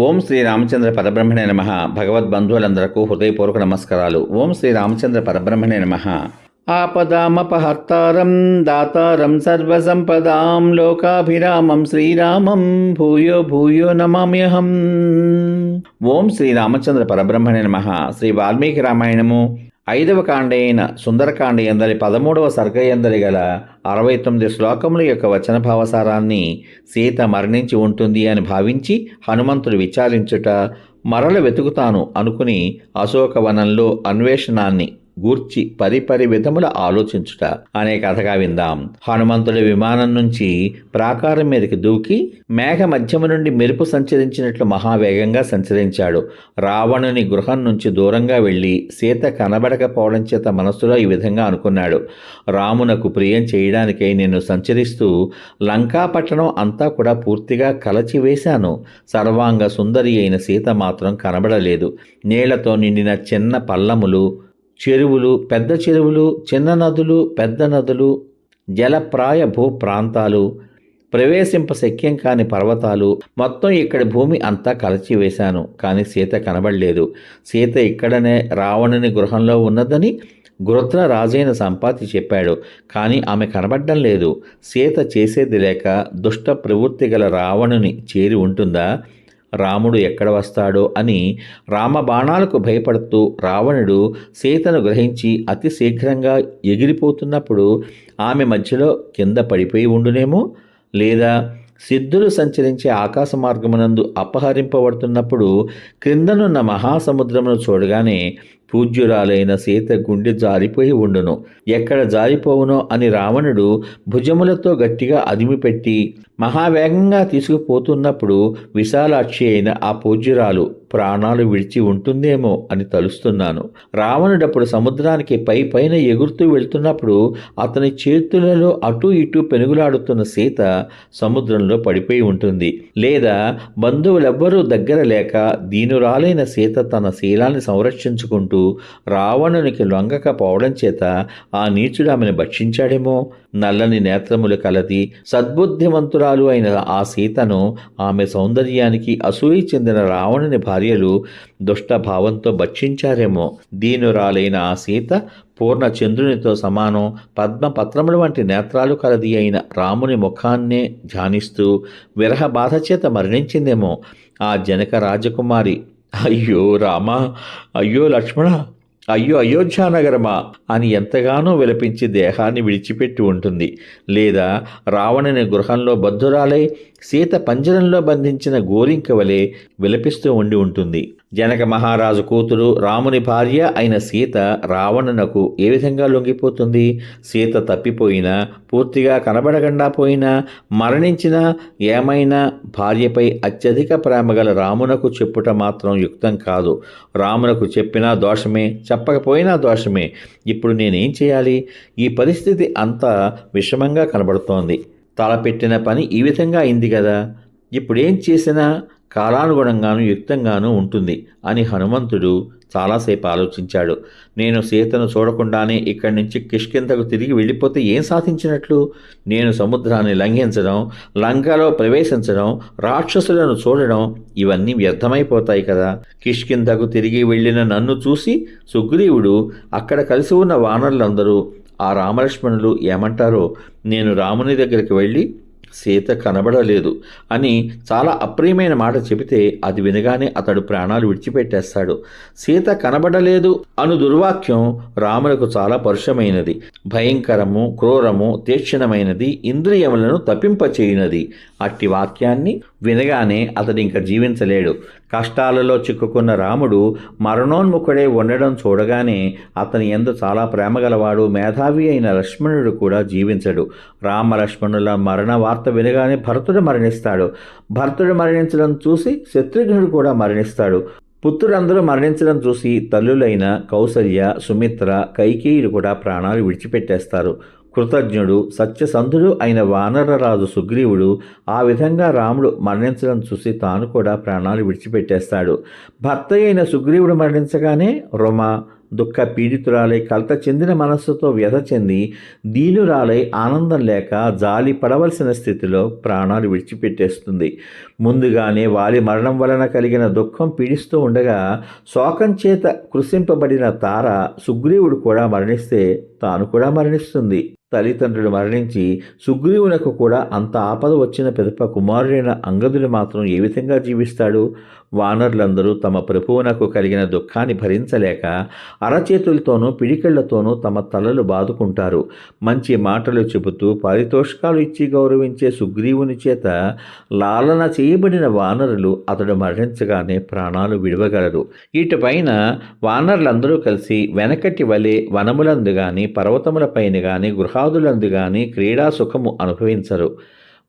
ఓం శ్రీ రామచంద్ర పరబ్రహ్మణే నమః. భగవద్బంధువులందరకు హృదయపూర్వక నమస్కారాలు. ఓం శ్రీ రామచంద్ర పరబ్రహ్మణే నమః. ఆపదామపహర్తారం దాతారం సర్వసంపదాం లోకాభిరామం శ్రీరామం భూయో భూయో నమామ్యహం. ఓం శ్రీ రామచంద్ర పరబ్రహ్మణే నమః. శ్రీ వాల్మీకి రామాయణము 5వ కాండ అయిన సుందరకాండ ఎందలి 13వ సర్గ ఎందలి గల 69 శ్లోకముల యొక్క వచన భావసారాన్ని సీత మరణించి ఉంటుంది అని భావించి హనుమంతుడు విచారించుట, మరల వెతుకుతాను అనుకుని అశోకవనంలో అన్వేషణాన్ని గూర్చి పరిపరి విధముల ఆలోచించుట అనే కథగా విందాం. హనుమంతుడి విమానం నుంచి ప్రాకారం మీదకి దూకి మేఘ మధ్యము నుండి మెరుపు సంచరించినట్లు మహావేగంగా సంచరించాడు. రావణుని గృహం నుంచి దూరంగా వెళ్ళి సీత కనబడకపోవడం చేత మనస్సులో ఈ విధంగా అనుకున్నాడు. రామునకు ప్రియం చేయడానికై నేను సంచరిస్తూ లంకాపట్టణం అంతా కూడా పూర్తిగా కలచివేశాను. సర్వాంగ సుందరి అయిన సీత మాత్రం కనబడలేదు. నీళ్లతో నిండిన చిన్న పల్లములు, చెరువులు, పెద్ద చెరువులు, చిన్న నదులు, పెద్ద నదులు, జలప్రాయ భూ ప్రాంతాలు, ప్రవేశింప శక్యం కాని పర్వతాలు, మొత్తం ఇక్కడి భూమి అంతా కలచివేశాను. కానీ సీత కనబడలేదు. సీత ఇక్కడనే రావణుని గృహంలో ఉన్నదని గృత్ర రాజైన సంపాతి చెప్పాడు. కానీ ఆమె కనబడడం లేదు. సీత చేసేది లేక దుష్ట ప్రవృత్తి గల రావణుని చేరి ఉంటుందా? రాముడు ఎక్కడ వస్తాడో అని రామబాణాలకు భయపడుతూ రావణుడు సీతను గ్రహించి అతి శీఘ్రంగా ఎగిరిపోతున్నప్పుడు ఆమె మధ్యలో కింద పడిపోయి ఉండునేమో, లేదా సిద్ధులు సంచరించే ఆకాశ మార్గమునందు అపహరింపబడుతున్నప్పుడు క్రిందనున్న మహాసముద్రమును చూడగానే పూజ్యురాలైన సీత గుండె జారిపోయి ఉండును. ఎక్కడ జారిపోవునో అని రావణుడు భుజములతో గట్టిగా అదిమిపెట్టి మహావేగంగా తీసుకుపోతున్నప్పుడు విశాలాక్షి అయిన ఆ పూజ్యురాలు ప్రాణాలు విడిచి ఉంటుందేమో అని తలుస్తున్నాను. రావణుడప్పుడు సముద్రానికి పైన ఎగురుతూ వెళ్తున్నప్పుడు అతని చేతులలో అటూ ఇటూ పెనుగులాడుతున్న సీత సముద్రంలో పడిపోయి ఉంటుంది. లేదా బంధువులెవ్వరూ దగ్గర లేక దీనురాలైన సీత తన శీలాన్ని సంరక్షించుకుంటూ రావణునికి లొంగకపోవడం చేత ఆ నీచుడు ఆమెను భక్షించాడేమో. నల్లని నేత్రములు కలది సద్బుద్ధిమంతురాలు అయిన ఆ సీతను ఆమె సౌందర్యానికి అసూయ చెందిన రావణుని భార్యలు దుష్టభావంతో భక్షించారేమో. దీనురాలైన ఆ సీత పూర్ణ చంద్రునితో సమానం పద్మపత్రముల వంటి నేత్రాలు కలది అయిన రాముని ముఖాన్నే ధ్యానిస్తూ విరహ బాధ చేత మరణించిందేమో. ఆ జనక రాజకుమారి అయ్యో రామా, అయ్యో లక్ష్మణ, అయ్యో అయోధ్యానగరమా అని ఎంతగానో విలపించి దేహాన్ని విడిచిపెట్టి ఉంటుంది. లేదా రావణుని గృహంలో బద్ధురాలై సీత పంజరంలో బంధించిన గోరింక వలె విలపిస్తూ ఉండి ఉంటుంది. జనక మహారాజు కూతురు రాముని భార్య అయిన సీత రావణునకు ఏ విధంగా లొంగిపోతుంది? సీత తప్పిపోయినా, పూర్తిగా కనబడకుండా పోయినా, మరణించినా ఏమైనా భార్యపై అత్యధిక ప్రేమ గల రామునకు చెప్పుట మాత్రం యుక్తం కాదు. రామునకు చెప్పినా దోషమే, చెప్పకపోయినా దోషమే. ఇప్పుడు నేనేం చేయాలి? ఈ పరిస్థితి అంతా విషమంగా కనబడుతోంది. తలపెట్టిన పని ఈ విధంగా అయింది కదా, ఇప్పుడేం చేసినా కాలానుగుణంగాను యుక్తంగానూ ఉంటుంది అని హనుమంతుడు చాలాసేపు ఆలోచించాడు. నేను సీతను చూడకుండానే ఇక్కడి నుంచి కిష్కింధకు తిరిగి వెళ్ళిపోతే ఏం సాధించినట్లు? నేను సముద్రాన్ని లంఘించడం, లంకలో ప్రవేశించడం, రాక్షసులను చూడడం ఇవన్నీ వ్యర్థమైపోతాయి కదా. కిష్కింధకు తిరిగి వెళ్ళిన నన్ను చూసి సుగ్రీవుడు, అక్కడ కలిసి ఉన్న వానరులందరూ, ఆ రామలక్ష్మణులు ఏమంటారో? నేను రాముని దగ్గరికి వెళ్ళి సీత కనబడలేదు అని చాలా అప్రియమైన మాట చెబితే అది వినగానే అతడు ప్రాణాలు విడిచిపెట్టేస్తాడు. సీత కనబడలేదు అను దుర్వాక్యం రాములకు చాలా పరుషమైనది, భయంకరము, క్రూరము, తీక్షణమైనది, ఇంద్రియములను తప్పింపచేయునది. అట్టి వాక్యాన్ని వినగానే అతడు ఇంకా జీవించలేడు. కష్టాలలో చిక్కుకున్న రాముడు మరణోన్ముఖుడై ఉండడం చూడగానే అతని యందు చాలా ప్రేమగలవాడు, మేధావి అయిన లక్ష్మణుడు కూడా జీవించడు. రామలక్ష్మణుల మరణ వార్త వినగానే భరతుడు మరణిస్తాడు. భరతుడు మరణించడం చూసి శత్రుఘ్నుడు కూడా మరణిస్తాడు. పుత్రులందరూ మరణించడం చూసి తల్లులైన కౌసల్య, సుమిత్ర, కైకేయులు కూడా ప్రాణాలు విడిచిపెట్టేస్తారు. కృతజ్ఞుడు, సత్యసంధుడు అయిన వానరరాజు సుగ్రీవుడు ఆ విధంగా రాముడు మరణించడం చూసి తాను కూడా ప్రాణాలు విడిచిపెట్టేస్తాడు. భర్త అయిన సుగ్రీవుడు మరణించగానే రుమ, దుఃఖ పీడితురాలై కలత చెందిన మనస్సుతో వ్యధ చెంది దీనురాలై ఆనందం లేక జాలి పడవలసిన స్థితిలో ప్రాణాలు విడిచిపెట్టేస్తుంది. ముందుగానే వాలి మరణం వలన కలిగిన దుఃఖం పీడిస్తూ ఉండగా శోకం చేత కృషింపబడిన తార సుగ్రీవుడు కూడా మరణిస్తే తాను కూడా మరణిస్తుంది. తల్లిదండ్రులు మరణించి సుగ్రీవునకు కూడా అంత ఆపద వచ్చిన పిదప కుమారుడైన అంగదుడు మాత్రం ఏ విధంగా జీవిస్తాడు? వానరులందరూ తమ ప్రభువునకు కలిగిన దుఃఖాన్ని భరించలేక అరచేతులతోనూ పిడికిళ్లతోనూ తమ తలలు బాదుకుంటారు. మంచి మాటలు చెబుతూ పారితోషికాలు ఇచ్చి గౌరవించే సుగ్రీవుని చేత లాలన చేయబడిన వానరులు అతడు మరణించగానే ప్రాణాలు విడవగలరు. ఇటుపైన వానరులందరూ కలిసి వెనకటి వలె వనములందు గాని పర్వతములపైన గాని గృహాదులందు గాని క్రీడా సుఖము అనుభవించరు.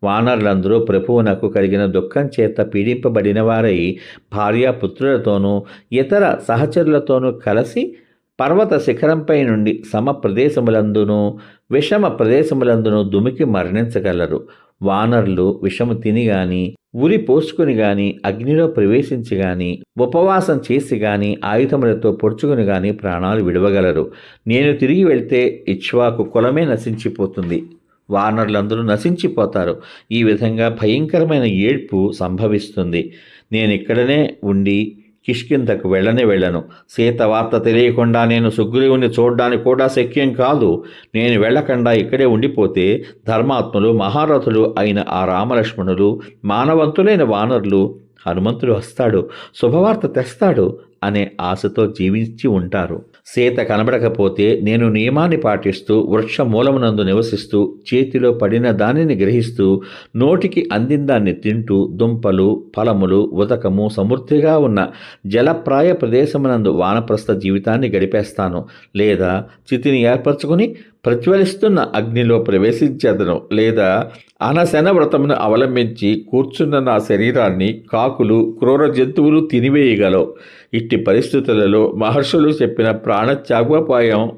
వానరులందరూ ప్రభువునకు కలిగిన దుఃఖం చేత పీడింపబడిన వారై భార్యాపుత్రులతోనూ ఇతర సహచరులతోనూ కలిసి పర్వత శిఖరంపై నుండి సమ ప్రదేశములందునూ విషమ ప్రదేశములందునూ దుమికి మరణించగలరు. వానరులు విషము తిని గాని ఉరి పోసుకుని గాని అగ్నిలో ప్రవేశించి గాని ఉపవాసం చేసి గాని ఆయుధములతో పొడుచుకుని గాని ప్రాణాలు విడవగలరు. నేను తిరిగి వెళ్తే ఇక్ష్వాకు కులమే నశించిపోతుంది. వానరులందరూ నశించిపోతారు. ఈ విధంగా భయంకరమైన ఏడ్పు సంభవిస్తుంది. నేను ఇక్కడనే ఉండి కిష్కింధకు వెళ్ళను. సీత వార్త తెలియకుండా నేను సుగ్రీవుని చూడడానికి కూడా శక్యం కాదు. నేను వెళ్ళకుండా ఇక్కడే ఉండిపోతే ధర్మాత్ములు మహారథులు అయిన ఆ రామలక్ష్మణులు, మానవంతులైన వానరులు, హనుమంతుడు వస్తాడు, శుభవార్త తెస్తాడు అనే ఆశతో జీవించి ఉంటారు. సీత కనబడకపోతే నేను నియమాన్ని పాటిస్తూ వృక్ష మూలమునందు నివసిస్తూ చేతిలో పడిన దానిని గ్రహిస్తూ నోటికి అందిందాన్ని తింటూ దుంపలు ఫలములు ఉదకము సమృద్ధిగా ఉన్న జలప్రాయ ప్రదేశమునందు వానప్రస్థ జీవితాన్ని గడిపేస్తాను. లేదా చితిని ఏర్పరచుకుని ప్రజ్వలిస్తున్న అగ్నిలో ప్రవేశించేదను. లేదా అనశన వ్రతమును అవలంబించి కూర్చున్న నా శరీరాన్ని కాకులు క్రూర జంతువులు తినివేయగలవు. ఇట్టి పరిస్థితులలో మహర్షులు చెప్పిన ప్రాణత్యాగోపాయం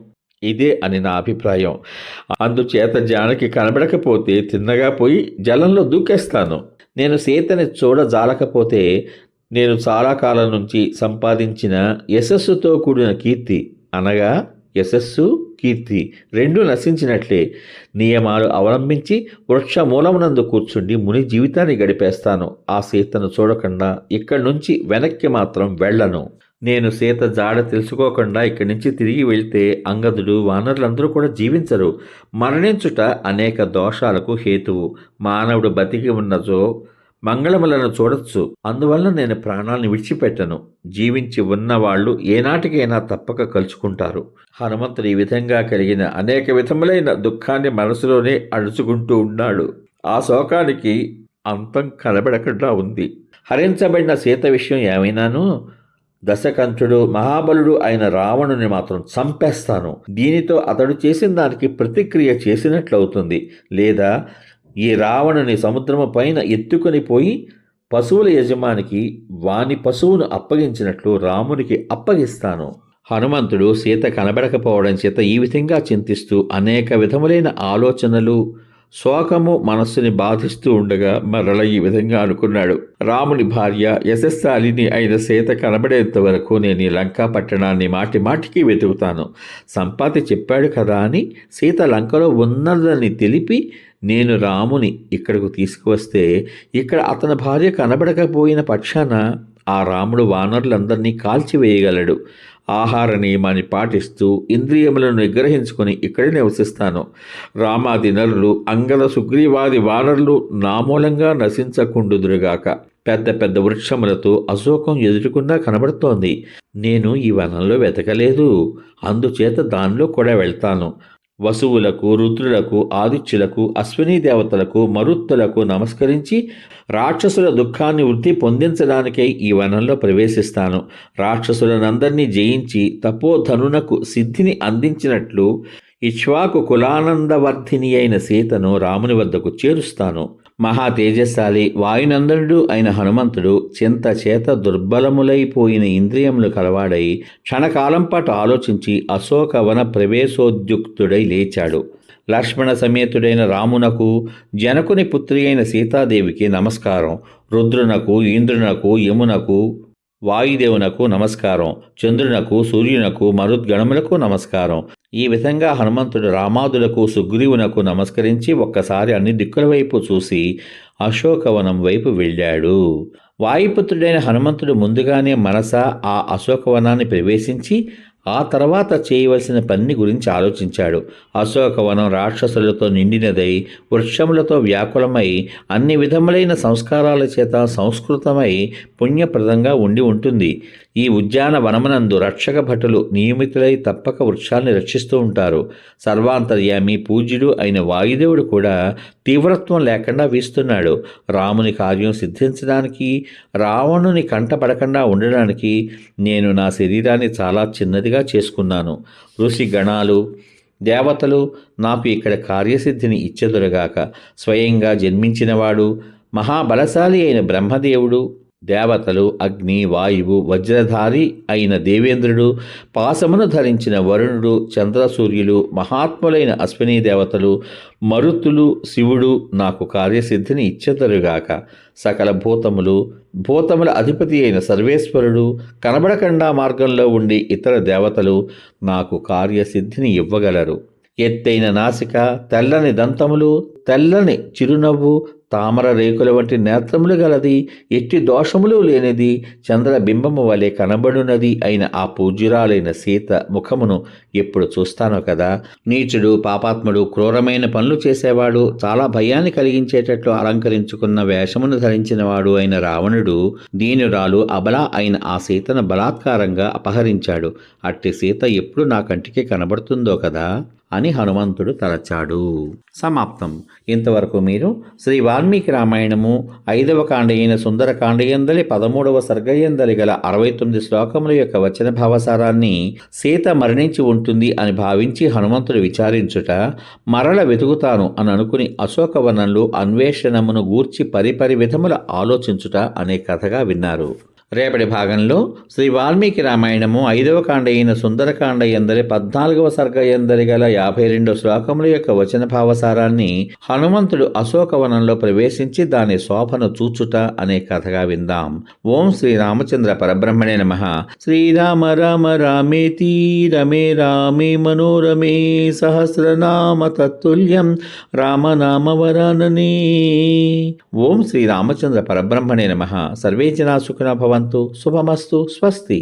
ఇదే అని నా అభిప్రాయం. అందుచేత జానకి కనబడకపోతే తిన్నగా పోయి జలంలో దూకేస్తాను. నేను సీతని చూడజాలకపోతే నేను చాలా కాలం నుంచి సంపాదించిన యశస్సుతో కూడిన కీర్తి, అనగా యశస్సు కీర్తి రెండూ నశించినట్లే. నియమాలు అవలంబించి వృక్ష మూలమునందు కూర్చుండి ముని జీవితాన్ని గడిపేస్తాను. ఆ సీతను చూడకుండా ఇక్కడి నుంచి వెనక్కి మాత్రం వెళ్ళను. నేను సీత జాడ తెలుసుకోకుండా ఇక్కడి నుంచి తిరిగి వెళ్తే అంగదుడు వానరులందరూ కూడా జీవించరు. మరణించుట అనేక దోషాలకు హేతువు. మానవుడు బతికి ఉన్నచో మంగళములను చూడొచ్చు. అందువల్ల నేను ప్రాణాలను విడిచిపెట్టను. జీవించి ఉన్నవాళ్ళు ఏనాటికైనా తప్పక కలుసుకుంటారు. హనుమంతుడు ఈ విధంగా కలిగిన అనేక విధములైన దుఃఖాన్ని మనసులోనే అడుచుకుంటూ ఉన్నాడు. ఆ శోకానికి అంతం కనబడకుండా ఉంది. హరించబడిన సీత విషయం ఏమైనాను దశకంఠుడు మహాబలుడు అయిన రావణుని మాత్రం చంపేస్తాను. దీనితో అతడు చేసిన దానికి ప్రతిక్రియ చేసినట్లవుతుంది. లేదా ఈ రావణుని సముద్రము పైన ఎత్తుకొని పోయి పశువుల యజమానికి వాని పశువును అప్పగించినట్లు రామునికి అప్పగిస్తాను. హనుమంతుడు సీత కనబడకపోవడం చేత ఈ విధంగా చింతిస్తూ అనేక విధములైన ఆలోచనలు శోకము మనస్సుని బాధిస్తూ ఉండగా మరల ఈ విధంగా అనుకున్నాడు. రాముని భార్య యశస్శాలిని అయిన సీత కనబడేంత వరకు నేను ఈ లంకా పట్టణాన్ని మాటి మాటికి వెతుకుతాను. సంపాతి చెప్పాడు కదా అని సీత లంకలో ఉన్నదని తెలిపి నేను రాముని ఇక్కడకు తీసుకువస్తే ఇక్కడ అతని భార్య కనబడకపోయిన పక్షాన ఆ రాముడు వానరులందరినీ కాల్చివేయగలడు. ఆహార నియమాన్ని పాటిస్తూ ఇంద్రియములను నిగ్రహించుకొని ఇక్కడే నివసిస్తాను. రామాది నరులు అంగద సుగ్రీవాది వానరులు నా మూలంగా నశించకుండుదురుగాక. పెద్ద పెద్ద వృక్షములతో అశోకం ఎదురుకుండా కనబడుతోంది. నేను ఈ వనంలో వెతకలేదు, అందుచేత దానిలో కూడా వెళ్తాను. వసువులకు, రుద్రులకు, ఆదిత్యులకు, అశ్వినీ దేవతలకు, మరుత్తులకు నమస్కరించి రాక్షసుల దుఃఖాన్ని వృద్ధి పొందించడానికై ఈ వనంలో ప్రవేశిస్తాను. రాక్షసులనందరినీ జయించి తపోధనునకు సిద్ధిని అందించినట్లు ఇక్ష్వాకు కులానందవర్ధిని అయిన సీతను రాముని వద్దకు చేరుస్తాను. మహా తేజస్శాలి వాయునందనుడు అయిన హనుమంతుడు చింత చేత దుర్బలములైపోయిన ఇంద్రియములు కలవాడై క్షణకాలం పాటు ఆలోచించి అశోకవన ప్రవేశోద్యుక్తుడై లేచాడు. లక్ష్మణ సమేతుడైన రామునకు, జనకుని పుత్రి అయిన సీతాదేవికి నమస్కారం. రుద్రునకు, ఇంద్రునకు, యమునకు, వాయుదేవునకు నమస్కారం, చంద్రునకు, సూర్యునకు, మరుద్గణములకు నమస్కారం. ఈ విధంగా హనుమంతుడు రామాదులకు, సుగ్రీవునకు నమస్కరించి ఒక్కసారి అన్ని దిక్కుల వైపు చూసి అశోకవనం వైపు వెళ్ళాడు. వాయుపుత్రుడైన హనుమంతుడు ముందుగానే మనస ఆ అశోకవనాన్ని ప్రవేశించి ఆ తర్వాత చేయవలసిన పని గురించి ఆలోచించాడు. అశోకవనం రాక్షసులతో నిండినదై, వృక్షములతో వ్యాకులమై, అన్ని విధములైన సంస్కారాల చేత సంస్కృతమై పుణ్యప్రదంగా ఉండి ఉంటుంది. ఈ ఉద్యాన వనమునందు రక్షక భటులు నియమితులై తప్పక వృక్షాల్ని రక్షిస్తూ ఉంటారు. సర్వాంతర్యామి పూజ్యుడు అయిన వాయుదేవుడు కూడా తీవ్రత్వం లేకుండా వీస్తున్నాడు. రాముని కార్యం సిద్ధించడానికి, రావణుని కంటపడకుండా ఉండడానికి నేను నా శరీరాన్ని చాలా చిన్నదిగా చేసుకున్నాను. ఋషి గణాలు, దేవతలు నాకు ఇక్కడ కార్యసిద్ధిని ఇచ్చెదరుగాక. స్వయంగా జన్మించినవాడు, మహాబలశాలి అయిన బ్రహ్మదేవుడు, దేవతలు, అగ్ని, వాయువు, వజ్రధారి అయిన దేవేంద్రుడు, పాశమును ధరించిన వరుణుడు, చంద్రసూర్యులు, మహాత్ములైన అశ్విని దేవతలు, మరుతులు, శివుడు నాకు కార్యసిద్ధిని ఇచ్చెదరుగాక. సకల భూతముల అధిపతి అయిన సర్వేశ్వరుడు, కనబడకుండా మార్గంలో ఉండి ఇతర దేవతలు నాకు కార్యసిద్ధిని ఇవ్వగలరు. ఎత్తైన నాసిక, తెల్లని దంతములు, తెల్లని చిరునవ్వు, తామర రేకుల వంటి నేత్రములు గలది, ఎట్టి దోషములు లేనిది, చంద్రబింబము వలె కనబడునది అయిన ఆ పూజ్యురాలైన సీత ముఖమును ఎప్పుడు చూస్తానో కదా. నీచుడు, పాపాత్ముడు, క్రూరమైన పనులు చేసేవాడు, చాలా భయాన్ని కలిగించేటట్లు అలంకరించుకున్న వేషమును ధరించినవాడు అయిన రావణుడు దీనురాలు, అబల అయిన ఆ సీతను బలాత్కారంగా అపహరించాడు. అట్టి సీత ఎప్పుడు నా కంటికి కనబడుతుందో కదా అని హనుమంతుడు తలచాడు. సమాప్తం. ఇంతవరకు మీరు శ్రీ వాల్మీకి రామాయణము 5వ కాండ అయిన సుందరకాండయందలి 13వ సర్గయందలి గల 69 శ్లోకముల యొక్క వచన భావసారాన్ని సీత మరణించి ఉంటుంది అని భావించి హనుమంతుడు విచారించుట, మరల వెతుకుతాను అని అనుకుని అశోకవనంలో అన్వేషణమును గూర్చి పరిపరి విధముల ఆలోచించుట అనే కథగా విన్నారు. రేపటి భాగంలో శ్రీ వాల్మీకి రామాయణము 5వ కాండ అయిన సుందరకాండ ఎందలి 14వ సర్గ ఎందలి గల 52 శ్లోకముల యొక్క వచన భావసారాన్ని హనుమంతుడు అశోకవనంలో ప్రవేశించి దాని శోభను చూచుట అనే కథగా విందాం. ఓం శ్రీ రామచంద్ర పరబ్రహ్మణే నమః. శ్రీరామ రామ రామేతి రమే రామే మనోరమే సహస్రనామ తత్తుల్యం రామనామ వరాననే. ఓం శ్రీ రామచంద్ర పరబ్రహ్మణే నమః. సర్వే జనా సుఖినో భవంతు. శుభమస్తు. స్వస్తి.